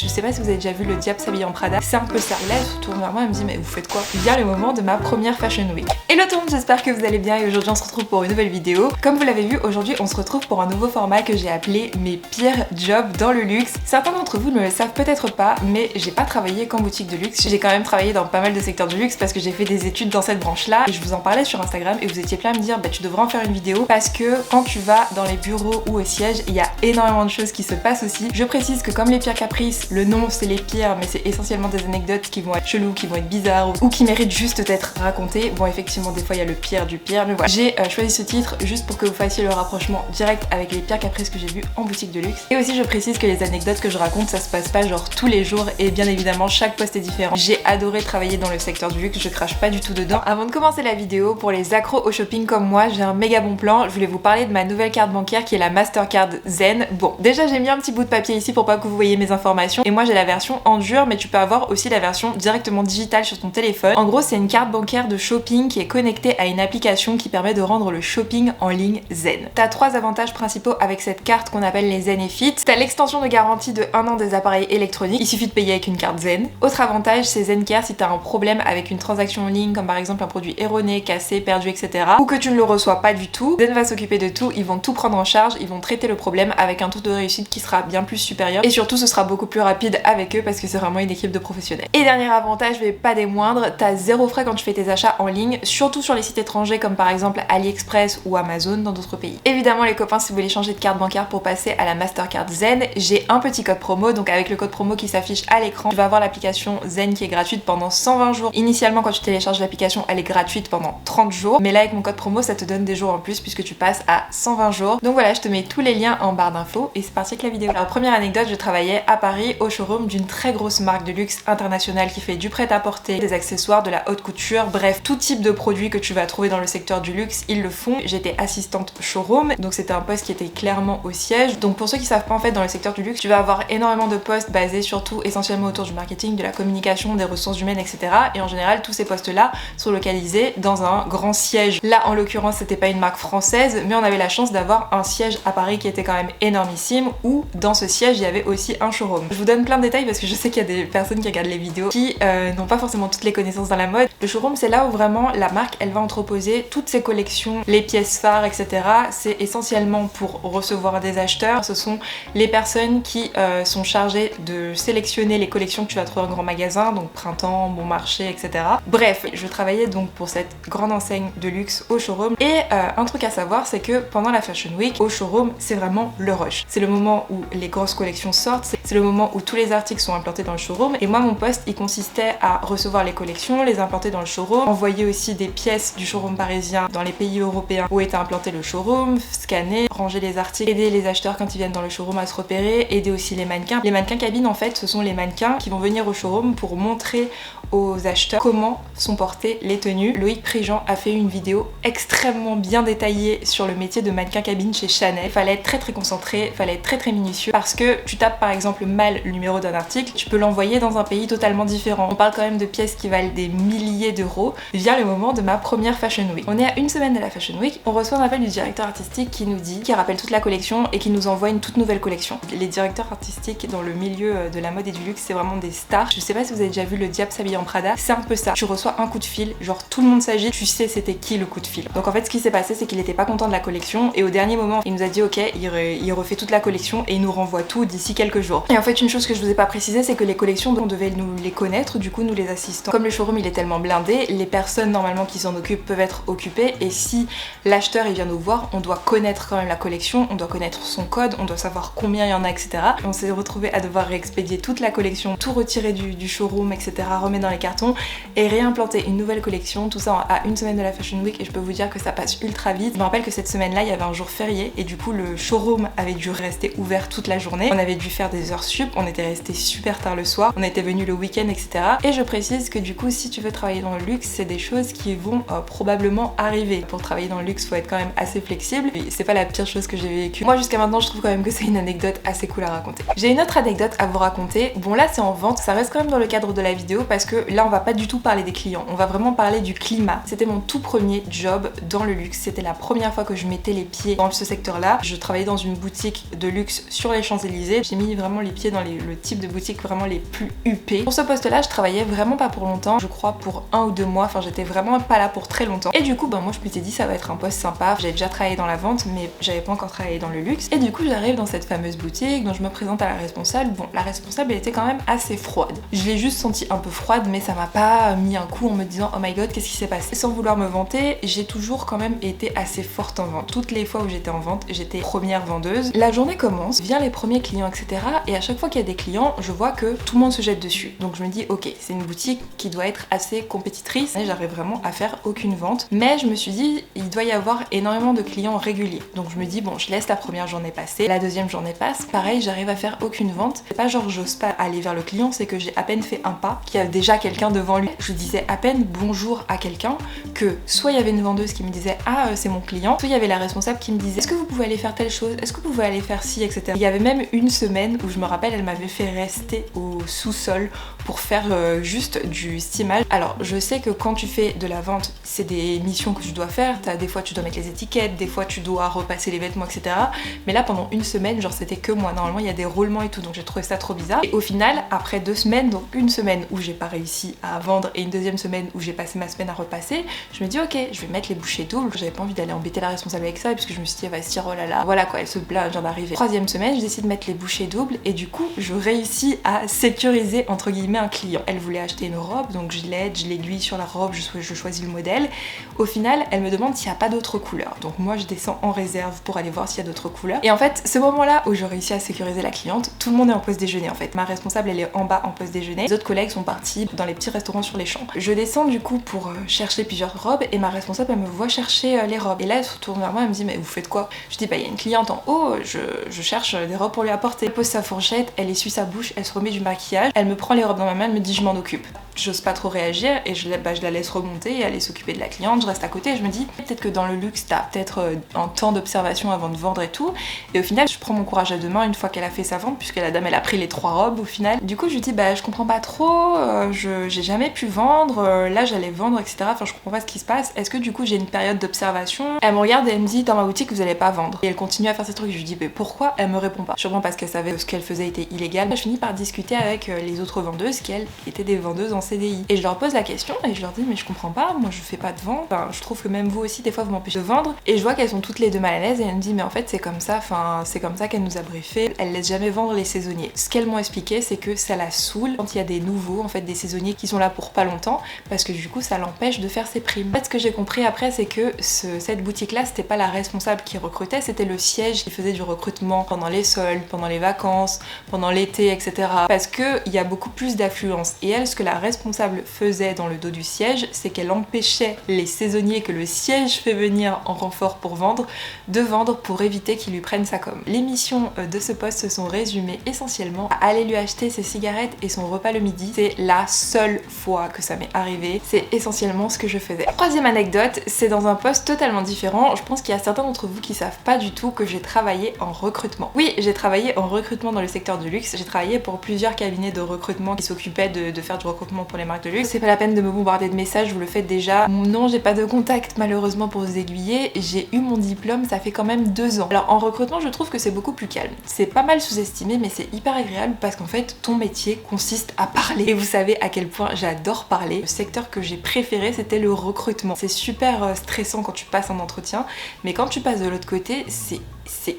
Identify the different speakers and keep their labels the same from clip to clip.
Speaker 1: Je sais pas si vous avez déjà vu Le Diable s'habille en Prada, c'est un peu ça. Là elle se tourne vers moi et me dit mais vous faites quoi? Il vient le moment de ma première Fashion Week. Hello tout le monde, j'espère que vous allez bien et aujourd'hui on se retrouve pour une nouvelle vidéo. Comme vous l'avez vu, aujourd'hui on se retrouve pour un nouveau format que j'ai appelé mes pires jobs dans le luxe. Certains d'entre vous ne le savent peut-être pas, mais j'ai pas travaillé qu'en boutique de luxe. J'ai quand même travaillé dans pas mal de secteurs du luxe parce que j'ai fait des études dans cette branche là et je vous en parlais sur Instagram et vous étiez plein à me dire bah tu devrais en faire une vidéo parce que quand tu vas dans les bureaux ou au siège, il y a énormément de choses qui se passent aussi. Je précise que comme les pires caprices, le nom c'est les pires mais c'est essentiellement des anecdotes qui vont être cheloues, qui vont être bizarres ou qui méritent juste d'être racontées. Bon effectivement des fois il y a le pire du pire mais voilà. J'ai choisi ce titre juste pour que vous fassiez le rapprochement direct avec les pires caprices que j'ai vus en boutique de luxe. Et aussi je précise que les anecdotes que je raconte ça se passe pas genre tous les jours et bien évidemment chaque poste est différent. J'ai adoré travailler dans le secteur du luxe, je crache pas du tout dedans. Avant de commencer la vidéo, pour les accros au shopping comme moi, j'ai un méga bon plan. Je voulais vous parler de ma nouvelle carte bancaire qui est la Mastercard Zen. Bon déjà j'ai mis un petit bout de papier ici pour pas que vous voyez mes informations et moi j'ai la version en dur mais tu peux avoir aussi la version directement digitale sur ton téléphone. En gros c'est une carte bancaire de shopping qui est connectée à une application qui permet de rendre le shopping en ligne zen. T'as trois avantages principaux avec cette carte qu'on appelle les Zen et Fit. T'as l'extension de garantie de 1 an des appareils électroniques, il suffit de payer avec une carte Zen. Autre avantage c'est Zencare si t'as un problème avec une transaction en ligne comme par exemple un produit erroné, cassé, perdu etc. ou que tu ne le reçois pas du tout, Zen va s'occuper de tout, ils vont tout prendre en charge, ils vont traiter le problème avec un taux de réussite qui sera bien plus supérieur et surtout ce sera beaucoup plus rapide avec eux parce que c'est vraiment une équipe de professionnels. Et dernier avantage mais pas des moindres, t'as zéro frais quand tu fais tes achats en ligne, surtout sur les sites étrangers comme par exemple AliExpress ou Amazon dans d'autres pays. Évidemment les copains, si vous voulez changer de carte bancaire pour passer à la Mastercard Zen, j'ai un petit code promo, donc avec le code promo qui s'affiche à l'écran, tu vas avoir l'application Zen qui est gratuite pendant 120 jours. Initialement quand tu télécharges l'application elle est gratuite pendant 30 jours, mais là avec mon code promo ça te donne des jours en plus puisque tu passes à 120 jours. Donc voilà, je te mets tous les liens en barre d'infos et c'est parti avec la vidéo. Alors première anecdote, je travaillais à Paris au showroom d'une très grosse marque de luxe internationale qui fait du prêt-à-porter, des accessoires, de la haute couture, bref tout type de produits que tu vas trouver dans le secteur du luxe, ils le font. J'étais assistante showroom, donc c'était un poste qui était clairement au siège. Donc pour ceux qui savent pas en fait, dans le secteur du luxe tu vas avoir énormément de postes basés surtout essentiellement autour du marketing, de la communication, des ressources humaines etc. Et en général tous ces postes là sont localisés dans un grand siège. Là en l'occurrence c'était pas une marque française mais on avait la chance d'avoir un siège à Paris qui était quand même énormissime où dans ce siège il y avait aussi un showroom. Je vous donne plein de détails parce que je sais qu'il y a des personnes qui regardent les vidéos qui n'ont pas forcément toutes les connaissances dans la mode. Le showroom c'est là où vraiment la marque elle va entreposer toutes ses collections, les pièces phares etc. C'est essentiellement pour recevoir des acheteurs, ce sont les personnes qui sont chargées de sélectionner les collections que tu vas trouver en grand magasin, donc Printemps, Bon Marché etc. Bref, je travaillais donc pour cette grande enseigne de luxe au showroom et un truc à savoir c'est que pendant la Fashion Week au showroom c'est vraiment le rush. C'est le moment où les grosses collections sortent, c'est le moment où tous les articles sont implantés dans le showroom et moi mon poste il consistait à recevoir les collections, les implanter dans le showroom, envoyer aussi des pièces du showroom parisien dans les pays européens où était implanté le showroom, scanner, ranger les articles, aider les acheteurs quand ils viennent dans le showroom à se repérer, aider aussi les mannequins. Les mannequins cabines en fait ce sont les mannequins qui vont venir au showroom pour montrer aux acheteurs comment sont portées les tenues. Loïc Prigent a fait une vidéo extrêmement bien détaillée sur le métier de mannequin cabine chez Chanel. Il fallait être très concentré, il fallait être très minutieux parce que tu tapes par exemple mal le numéro d'un article, tu peux l'envoyer dans un pays totalement différent. On parle quand même de pièces qui valent des milliers d'euros. Vient le moment de ma première Fashion Week. On est à une semaine de la Fashion Week, on reçoit un appel du directeur artistique qui nous dit, qui rappelle toute la collection et qui nous envoie une toute nouvelle collection. Les directeurs artistiques dans le milieu de la mode et du luxe c'est vraiment des stars. Je sais pas si vous avez déjà vu Le Diable s'habille en Prada, c'est un peu ça. Tu reçois un coup de fil, genre tout le monde s'agit, tu sais c'était qui le coup de fil. Donc en fait ce qui s'est passé c'est qu'il était pas content de la collection et au dernier moment il nous a dit ok il refait toute la collection et il nous renvoie tout d'ici quelques jours. Et en fait une chose que je vous ai pas précisé c'est que les collections on devait nous les connaître du coup nous les assistants. Comme le showroom il est tellement blindé, les personnes normalement qui s'en occupent peuvent être occupées et si l'acheteur il vient nous voir on doit connaître quand même la collection, on doit connaître son code, on doit savoir combien il y en a etc. On s'est retrouvé à devoir réexpédier toute la collection, tout retirer du showroom etc. remettre dans les cartons et réimplanter une nouvelle collection, tout ça à une semaine de la Fashion Week et je peux vous dire que ça passe ultra vite. Je me rappelle que cette semaine là il y avait un jour férié et du coup le showroom avait dû rester ouvert toute la journée, on avait dû faire des heures sup, on était resté super tard le soir, on était venu le week-end etc. Et je précise que du coup si tu veux travailler dans le luxe c'est des choses qui vont probablement arriver. Pour travailler dans le luxe faut être quand même assez flexible, c'est pas la pire chose que j'ai vécue. Moi jusqu'à maintenant je trouve quand même que c'est une anecdote assez cool à raconter. J'ai une autre anecdote à vous raconter, bon là c'est en vente, ça reste quand même dans le cadre de la vidéo parce que là on va pas du tout parler des clients, on va vraiment parler du climat. C'était mon tout premier job dans le luxe, c'était la première fois que je mettais les pieds dans ce secteur là. Je travaillais dans une boutique de luxe sur les Champs-Élysées, j'ai mis vraiment les pieds dans le type de boutique vraiment les plus huppées. Pour ce poste là je travaillais vraiment pas pour longtemps, je crois pour 1 ou 2 mois, enfin j'étais vraiment pas là pour très longtemps. Et du coup moi je m'étais dit ça va être un poste sympa, j'avais déjà travaillé dans la vente mais j'avais pas encore travaillé dans le luxe. Et du coup j'arrive dans cette fameuse boutique dont je me présente à la responsable. Bon, la responsable elle était quand même assez froide. Je l'ai juste sentie un peu froide mais ça m'a pas mis un coup en me disant oh my god qu'est-ce qui s'est passé. Sans vouloir me vanter, j'ai toujours quand même été assez forte en vente. Toutes les fois où j'étais en vente, j'étais première vendeuse. La journée commence, viennent les premiers clients etc. Et à chaque fois qu'il y a des clients, je vois que tout le monde se jette dessus. Donc je me dis ok, c'est une boutique qui doit être assez compétitrice. Et j'arrive vraiment à faire aucune vente. Mais je me suis dit il doit y avoir énormément de clients réguliers. Donc je me dis bon, je laisse la première journée passer, la deuxième journée passe, pareil j'arrive à faire aucune vente. C'est pas genre j'ose pas aller vers le client, c'est que j'ai à peine fait un pas qu'il y a déjà quelqu'un devant lui. Je disais à peine bonjour à quelqu'un que soit il y avait une vendeuse qui me disait ah c'est mon client, soit il y avait la responsable qui me disait est-ce que vous pouvez aller faire telle chose, est-ce que vous pouvez aller faire ci, etc. Il y avait même une semaine où je me rappelle elle m'avait fait rester au sous-sol pour faire juste du steamage. Alors je sais que quand tu fais de la vente c'est des missions que tu dois faire, des fois tu dois mettre les étiquettes, des fois tu dois repasser les vêtements etc. Mais là pendant une semaine genre c'était que moi, normalement il y a des roulements et tout donc j'ai trouvé ça trop bizarre. Et au final après 2 semaines, donc une semaine où j'ai pas réussi à vendre et une deuxième semaine où j'ai passé ma semaine à repasser, je me dis ok je vais mettre les bouchées doubles, j'avais pas envie d'aller embêter la responsable avec ça puisque je me suis dit elle va se dire oh là là voilà quoi elle se plaint genre d'arriver. Troisième semaine je décide de mettre les bouchées doubles et du coup je réussis à sécuriser entre guillemets un client. Elle voulait acheter une robe donc je l'aide, je l'aiguille sur la robe, je choisis le modèle. Au final elle me demande s'il n'y a pas d'autres couleurs donc moi je descends en réserve pour aller voir s'il y a d'autres couleurs. Et en fait ce moment là où je réussis à sécuriser la cliente, tout le monde est en pause déjeuner en fait. Ma responsable elle est en bas en pause déjeuner, les autres collègues sont partis dans les petits restaurants sur les champs. Je descends du coup pour chercher plusieurs robes et ma responsable elle me voit chercher les robes et là elle se tourne vers moi, elle me dit mais vous faites quoi? Je dis bah il y a une cliente en haut, je cherche des robes pour lui apporter. Elle pose sa fourchette, elle essuie sa bouche, elle se remet du maquillage, elle me prend les robes dans ma main, elle me dit je m'en occupe. J'ose pas trop réagir et je la laisse remonter et aller s'occuper de la cliente, je reste à côté et je me dis peut-être que dans le luxe t'as peut-être un temps d'observation avant de vendre et tout. Et au final je prends mon courage à deux mains une fois qu'elle a fait sa vente puisque la dame elle a pris les 3 robes au final. Du coup je lui dis bah je comprends pas trop, j'ai jamais pu vendre, là j'allais vendre etc. Enfin je comprends pas ce qui se passe, est-ce que du coup j'ai une période d'observation? Elle me regarde et elle me dit dans ma boutique vous allez pas vendre. Et elle continue à faire ses trucs, je lui dis mais pourquoi? Elle me répond pas. Sûrement parce qu'elle savait que ce qu'elle faisait était illégal. Je finis par discuter avec les autres vendeuses qui elles étaient des vendeuses en CDI. Et je leur pose la question et je leur dis mais je comprends pas, moi je fais pas de vente, enfin, je trouve que même vous aussi des fois vous m'empêchez de vendre. Et je vois qu'elles sont toutes les deux mal à l'aise et elle me dit mais en fait c'est comme ça, enfin c'est comme ça qu'elle nous a briefé, elle laisse jamais vendre les saisonniers. Ce qu'elles m'ont expliqué c'est que ça la saoule quand il y a des nouveaux en fait des saisonniers qui sont là pour pas longtemps parce que du coup ça l'empêche de faire ses primes. En fait ce que j'ai compris après c'est que cette boutique là c'était pas la responsable qui recrutait, c'était le siège qui faisait du recrutement pendant les soldes, pendant les vacances, pendant l'été etc. Parce que il y a beaucoup plus d'affluence et elle ce que la responsable faisait dans le dos du siège c'est qu'elle empêchait les saisonniers que le siège fait venir en renfort pour vendre de vendre pour éviter qu'ils lui prennent sa com. Les missions de ce poste se sont résumées essentiellement à aller lui acheter ses cigarettes et son repas le midi. C'est la seule fois que ça m'est arrivé, c'est essentiellement ce que je faisais. Troisième anecdote, c'est dans un poste totalement différent. Je pense qu'il y a certains d'entre vous qui savent pas du tout que j'ai travaillé en recrutement. Oui, j'ai travaillé en recrutement dans le secteur du luxe, j'ai travaillé pour plusieurs cabinets de recrutement qui s'occupaient de faire du recrutement pour les marques de luxe. C'est pas la peine de me bombarder de messages, vous le faites déjà. Non, j'ai pas de contact malheureusement pour vous aiguiller. J'ai eu mon diplôme, ça fait quand même 2 ans. Alors en recrutement, je trouve que c'est beaucoup plus calme. C'est pas mal sous-estimé, mais c'est hyper agréable parce qu'en fait, ton métier consiste à parler. Et vous savez à quel point j'adore parler. Le secteur que j'ai préféré, c'était le recrutement. C'est super stressant quand tu passes un entretien, mais quand tu passes de l'autre côté, c'est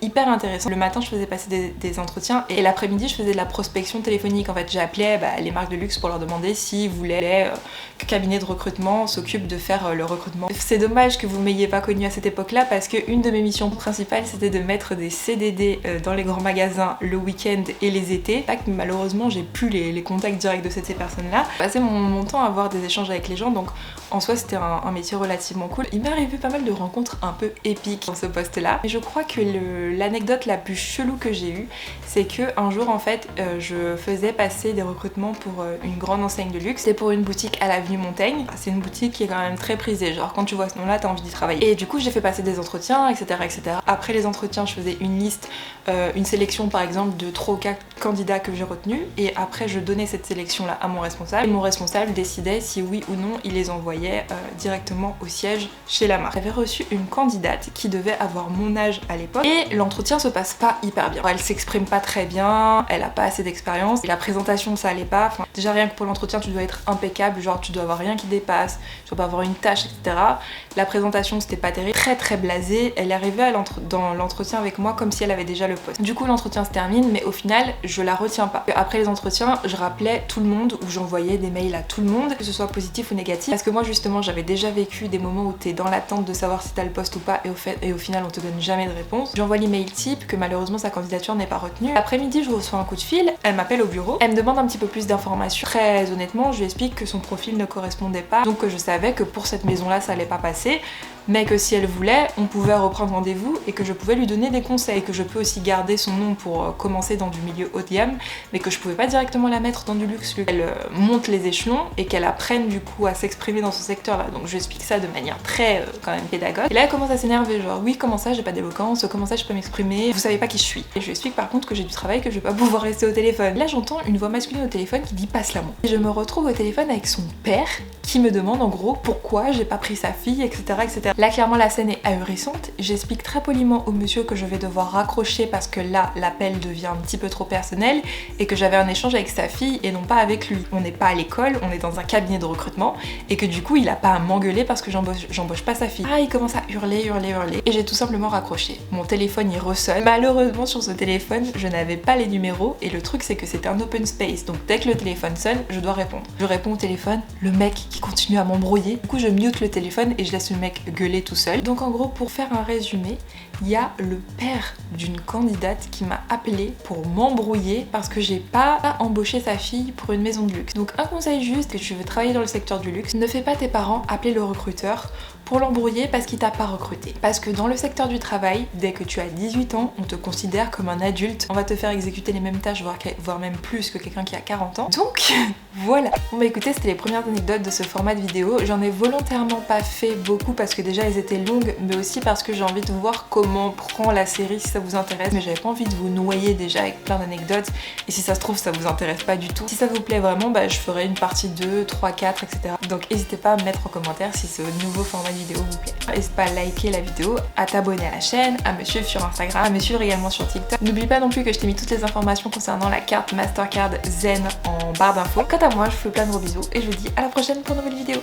Speaker 1: hyper intéressant. Le matin je faisais passer des entretiens et l'après-midi je faisais de la prospection téléphonique. En fait j'appelais les marques de luxe pour leur demander s'ils voulaient que le cabinet de recrutement s'occupe de faire le recrutement. C'est dommage que vous m'ayez pas connue à cette époque-là parce qu'une de mes missions principales c'était de mettre des CDD dans les grands magasins le week-end et les étés. Malheureusement j'ai plus les contacts directs de ces personnes-là. J'ai passé mon temps à avoir des échanges avec les gens donc en soi c'était un métier relativement cool. Il m'est arrivé pas mal de rencontres un peu épiques dans ce poste-là. Mais je crois que l'anecdote la plus chelou que j'ai eue, c'est que un jour en fait je faisais passer des recrutements pour une grande enseigne de luxe. C'est pour une boutique à l'avenue Montaigne. C'est une boutique qui est quand même très prisée, genre quand tu vois ce nom-là t'as envie d'y travailler. Et du coup j'ai fait passer des entretiens etc. Après les entretiens je faisais une liste, une sélection par exemple de 3 ou 4 candidats que j'ai retenus et après je donnais cette sélection là à mon responsable et mon responsable décidait si oui ou non il les envoyait directement au siège chez la marque. J'avais reçu une candidate qui devait avoir mon âge à l'époque poste. Et l'entretien se passe pas hyper bien. Elle s'exprime pas très bien, elle a pas assez d'expérience. Et la présentation, ça allait pas. Enfin, déjà rien que pour l'entretien, tu dois être impeccable, genre tu dois avoir rien qui dépasse, tu dois pas avoir une tâche, etc. La présentation, c'était pas terrible, très blasée. Elle est arrivée dans l'entretien avec moi comme si elle avait déjà le poste. Du coup, l'entretien se termine, mais au final, je la retiens pas. Après les entretiens, je rappelais tout le monde ou j'envoyais des mails à tout le monde, que ce soit positif ou négatif. Parce que moi, justement, j'avais déjà vécu des moments où t'es dans l'attente de savoir si t'as le poste ou pas, et au final, on te donne jamais de réponse. J'envoie l'email type que malheureusement sa candidature n'est pas retenue. Après-midi, je reçois un coup de fil, elle m'appelle au bureau, elle me demande un petit peu plus d'informations. Très honnêtement, je lui explique que son profil ne correspondait pas, donc que je savais que pour cette maison-là, ça allait pas passer, mais que si elle voulait, on pouvait reprendre rendez-vous et que je pouvais lui donner des conseils, que je peux aussi garder son nom pour commencer dans du milieu haut de gamme, mais que je pouvais pas directement la mettre dans du luxe. Elle monte les échelons et qu'elle apprenne du coup à s'exprimer dans ce secteur-là. Donc je lui explique ça de manière très quand même pédagogue. Et là elle commence à s'énerver, genre oui comment ça j'ai pas d'éloquence, comment ça je peux m'exprimer, vous savez pas qui je suis. Et je lui explique par contre que j'ai du travail, que je vais pas pouvoir rester au téléphone. Là j'entends une voix masculine au téléphone qui dit passe-la moi. Et je me retrouve au téléphone avec son père qui me demande en gros pourquoi j'ai pas pris sa fille, etc. etc. Là clairement la scène est ahurissante. J'explique très poliment au monsieur que je vais devoir raccrocher parce que là l'appel devient un petit peu trop personnel et que j'avais un échange avec sa fille et non pas avec lui. On n'est pas à l'école, on est dans un cabinet de recrutement et que du coup il a pas à m'engueuler parce que j'embauche pas sa fille. Ah il commence à hurler et j'ai tout simplement raccroché. Mon téléphone il ressonne. Malheureusement sur ce téléphone je n'avais pas les numéros et le truc c'est que c'était un open space donc dès que le téléphone sonne je dois répondre. Je réponds au téléphone, le mec qui continue à m'embrouiller. Du coup je mute le téléphone et je laisse le mec gueuler tout seul. Donc en gros pour faire un résumé, il y a le père d'une candidate qui m'a appelé pour m'embrouiller parce que j'ai pas embauché sa fille pour une maison de luxe. Donc un conseil juste, que tu veux travailler dans le secteur du luxe, ne fais pas tes parents appeler le recruteur pour l'embrouiller parce qu'il t'a pas recruté. Parce que dans le secteur du travail, dès que tu as 18 ans, on te considère comme un adulte. On va te faire exécuter les mêmes tâches, voire même plus que quelqu'un qui a 40 ans. Donc voilà. Bon bah écoutez, c'était les premières anecdotes de ce format de vidéo. J'en ai volontairement pas fait beaucoup parce que déjà elles étaient longues, mais aussi parce que j'ai envie de voir comment prend la série si ça vous intéresse. Mais j'avais pas envie de vous noyer déjà avec plein d'anecdotes. Et si ça se trouve, ça vous intéresse pas du tout. Si ça vous plaît vraiment, bah je ferai une partie 2, 3, 4, etc. Donc n'hésitez pas à me mettre en commentaire si ce nouveau format de vidéo vous plaît. N'hésite pas à liker la vidéo, à t'abonner à la chaîne, à me suivre sur Instagram, à me suivre également sur TikTok. N'oublie pas non plus que je t'ai mis toutes les informations concernant la carte Mastercard Zen en barre d'infos. Quant à moi, je vous fais plein de gros bisous et je vous dis à la prochaine pour une nouvelle vidéo.